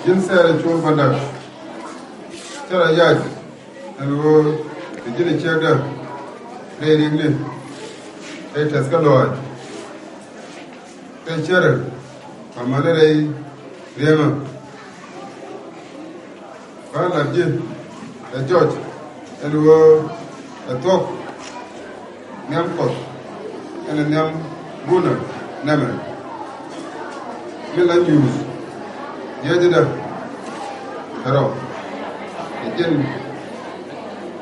Jinsere chun banda tara yaj alwo jini cheda reading ni e taskalo te chere amane rei rema bala je e George alwo atok nyam ko ene nyam buna neme mila news yajida hero again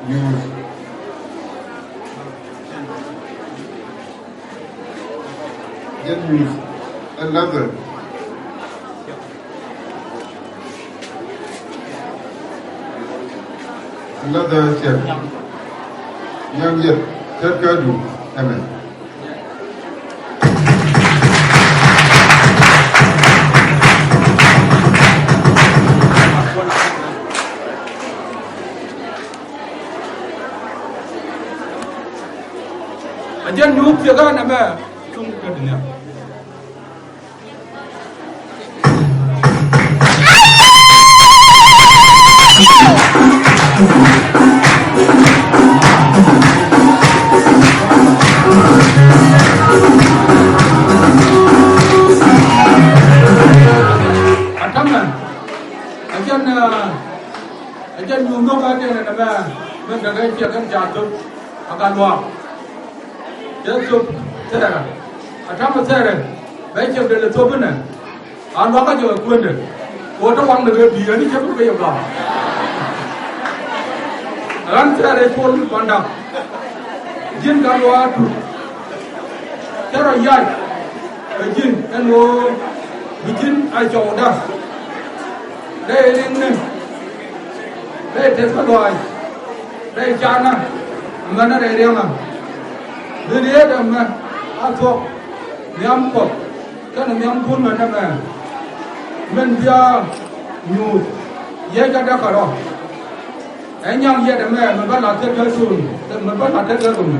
news another chef young yet Terkadu amen. Ajan yuk jaga nama cung kedenya. Ataman, ajan yuk ada nama mendagai jaga jatuh akan luar. Yesus sedara, atama sedara, baik yang dari tubuhnya, anu apa juga kuatnya, orang orang lebih biar ni cepat bayar lah. Orang sedara pun pandang, jin kalau ada, sedara yai, jin anu, jin aja dah, dah ini, dah tersalah, dah jana, mana dah dia mah. Dia dah mah atau nyamuk, kan nyamuk mana mah, mendia news, ia jadi kalau, yang ia dah mah, mereka latih kerjun, mereka latih kerjun.